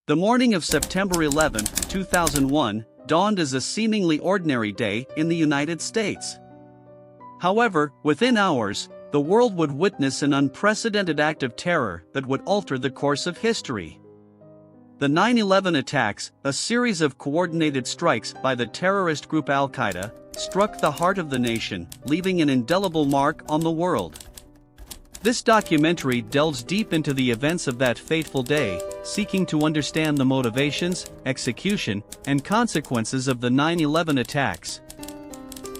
The morning of September 11, 2001, dawned as a seemingly ordinary day in the United States. However, within hours, the world would witness an unprecedented act of terror that would alter the course of history. The 9/11 attacks, a series of coordinated strikes by the terrorist group Al-Qaeda, struck the heart of the nation, leaving an indelible mark on the world. This documentary delves deep into the events of that fateful day, seeking to understand the motivations, execution, and consequences of the 9/11 attacks.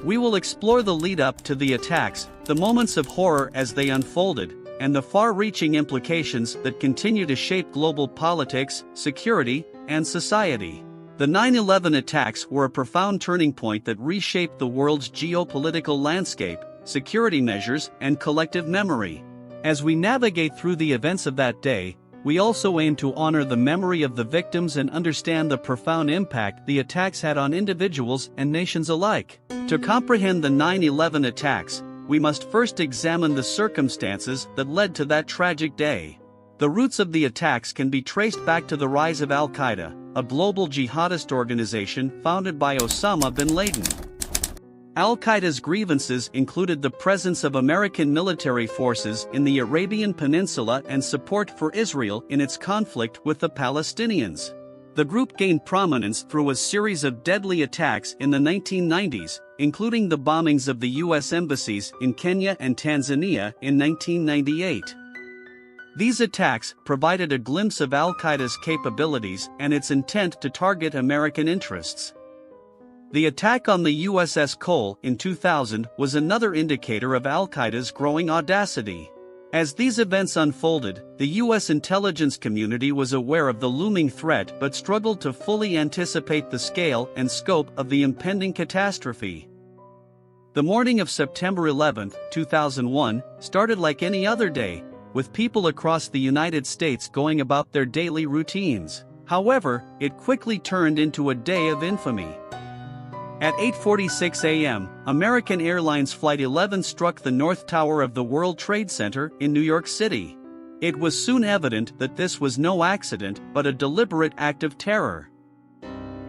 We will explore the lead-up to the attacks, the moments of horror as they unfolded, and the far-reaching implications that continue to shape global politics, security, and society. The 9/11 attacks were a profound turning point that reshaped the world's geopolitical landscape, security measures, and collective memory. As we navigate through the events of that day, we also aim to honor the memory of the victims and understand the profound impact the attacks had on individuals and nations alike. To comprehend the 9/11 attacks, we must first examine the circumstances that led to that tragic day. The roots of the attacks can be traced back to the rise of Al-Qaeda, a global jihadist organization founded by Osama bin Laden. Al-Qaeda's grievances included the presence of American military forces in the Arabian Peninsula and support for Israel in its conflict with the Palestinians. The group gained prominence through a series of deadly attacks in the 1990s, including the bombings of the U.S. embassies in Kenya and Tanzania in 1998. These attacks provided a glimpse of Al-Qaeda's capabilities and its intent to target American interests. The attack on the USS Cole in 2000 was another indicator of Al-Qaeda's growing audacity. As these events unfolded, the U.S. intelligence community was aware of the looming threat but struggled to fully anticipate the scale and scope of the impending catastrophe. The morning of September 11, 2001, started like any other day, with people across the United States going about their daily routines. However, it quickly turned into a day of infamy. At 8:46 a.m., American Airlines Flight 11 struck the North Tower of the World Trade Center in New York City. It was soon evident that this was no accident but a deliberate act of terror.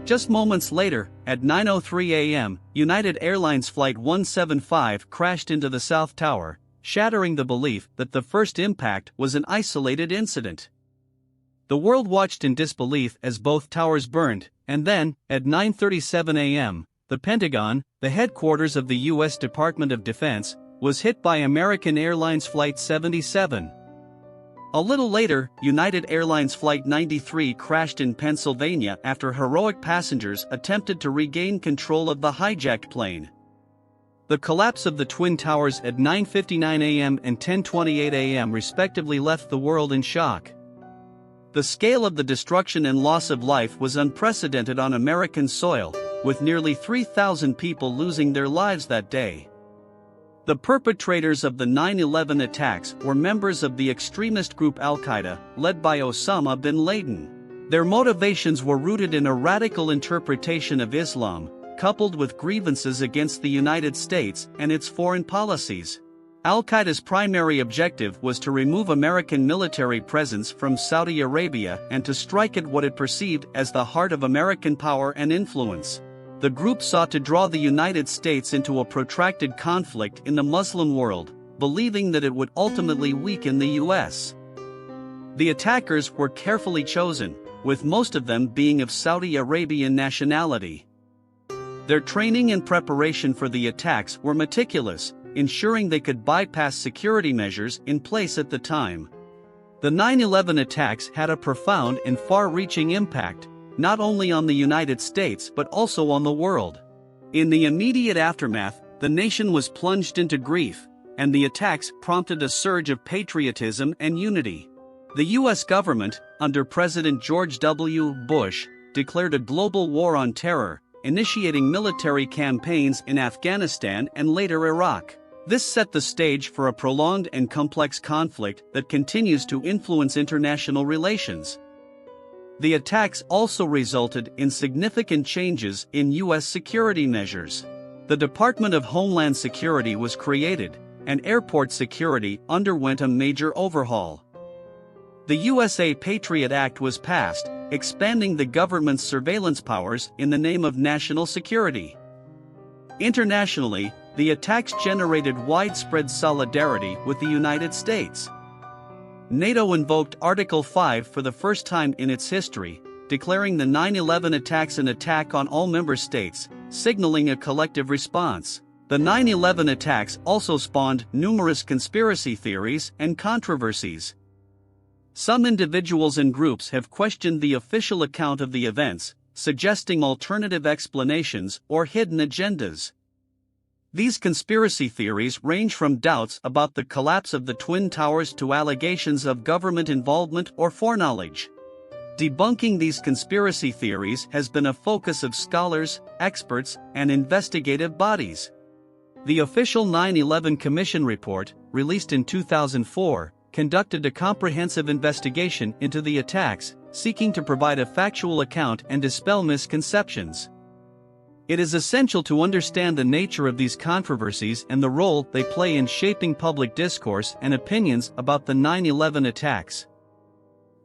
Just moments later, at 9:03 a.m., United Airlines Flight 175 crashed into the South Tower, shattering the belief that the first impact was an isolated incident. The world watched in disbelief as both towers burned, and then, at 9:37 a.m., the Pentagon, the headquarters of the U.S. Department of Defense, was hit by American Airlines Flight 77. A little later, United Airlines Flight 93 crashed in Pennsylvania after heroic passengers attempted to regain control of the hijacked plane. The collapse of the Twin Towers at 9:59 a.m. and 10:28 a.m. respectively left the world in shock. The scale of the destruction and loss of life was unprecedented on American soil, with nearly 3,000 people losing their lives that day. The perpetrators of the 9/11 attacks were members of the extremist group Al-Qaeda, led by Osama bin Laden. Their motivations were rooted in a radical interpretation of Islam, coupled with grievances against the United States and its foreign policies. Al-Qaeda's primary objective was to remove American military presence from Saudi Arabia and to strike at what it perceived as the heart of American power and influence. The group sought to draw the United States into a protracted conflict in the Muslim world, believing that it would ultimately weaken the U.S. The attackers were carefully chosen, with most of them being of Saudi Arabian nationality. Their training and preparation for the attacks were meticulous, ensuring they could bypass security measures in place at the time. The 9/11 attacks had a profound and far-reaching impact, not only on the United States but also on the world. In the immediate aftermath, the nation was plunged into grief, and the attacks prompted a surge of patriotism and unity. The U.S. government, under President George W. Bush, declared a global war on terror, initiating military campaigns in Afghanistan and later Iraq. This set the stage for a prolonged and complex conflict that continues to influence international relations. The attacks also resulted in significant changes in U.S. security measures. The Department of Homeland Security was created, and airport security underwent a major overhaul. The USA Patriot Act was passed, expanding the government's surveillance powers in the name of national security. Internationally, the attacks generated widespread solidarity with the United States. NATO invoked Article 5 for the first time in its history, declaring the 9/11 attacks an attack on all member states, signaling a collective response. The 9/11 attacks also spawned numerous conspiracy theories and controversies. Some individuals and groups have questioned the official account of the events, suggesting alternative explanations or hidden agendas. These conspiracy theories range from doubts about the collapse of the Twin Towers to allegations of government involvement or foreknowledge. Debunking these conspiracy theories has been a focus of scholars, experts, and investigative bodies. The official 9/11 Commission report, released in 2004, conducted a comprehensive investigation into the attacks, seeking to provide a factual account and dispel misconceptions. It is essential to understand the nature of these controversies and the role they play in shaping public discourse and opinions about the 9/11 attacks.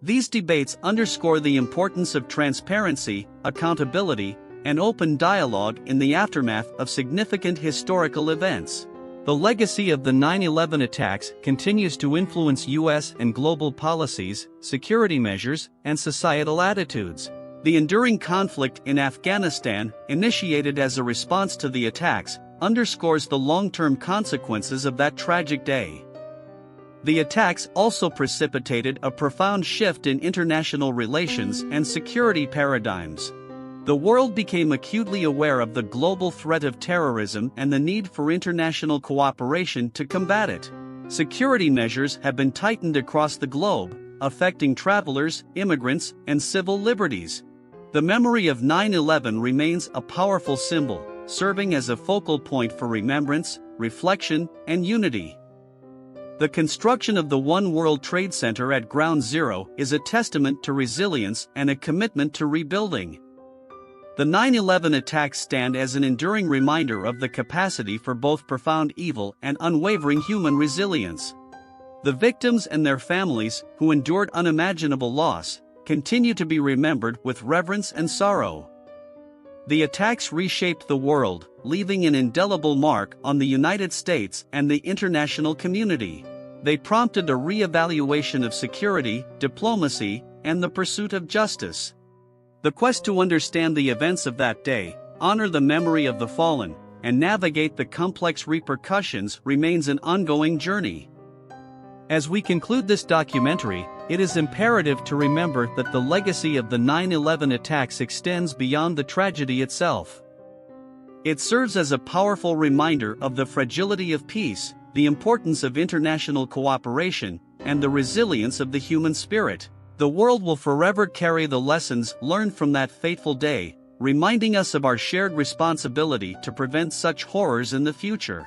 These debates underscore the importance of transparency, accountability, and open dialogue in the aftermath of significant historical events. The legacy of the 9/11 attacks continues to influence U.S. and global policies, security measures, and societal attitudes. The enduring conflict in Afghanistan, initiated as a response to the attacks, underscores the long-term consequences of that tragic day. The attacks also precipitated a profound shift in international relations and security paradigms. The world became acutely aware of the global threat of terrorism and the need for international cooperation to combat it. Security measures have been tightened across the globe, affecting travelers, immigrants, and civil liberties. The memory of 9/11 remains a powerful symbol, serving as a focal point for remembrance, reflection, and unity. The construction of the One World Trade Center at Ground Zero is a testament to resilience and a commitment to rebuilding. The 9/11 attacks stand as an enduring reminder of the capacity for both profound evil and unwavering human resilience. The victims and their families, who endured unimaginable loss, continue to be remembered with reverence and sorrow. The attacks reshaped the world, leaving an indelible mark on the United States and the international community. They prompted a re-evaluation of security, diplomacy, and the pursuit of justice. The quest to understand the events of that day, honor the memory of the fallen, and navigate the complex repercussions remains an ongoing journey. As we conclude this documentary, it is imperative to remember that the legacy of the 9/11 attacks extends beyond the tragedy itself. It serves as a powerful reminder of the fragility of peace, the importance of international cooperation, and the resilience of the human spirit. The world will forever carry the lessons learned from that fateful day, reminding us of our shared responsibility to prevent such horrors in the future.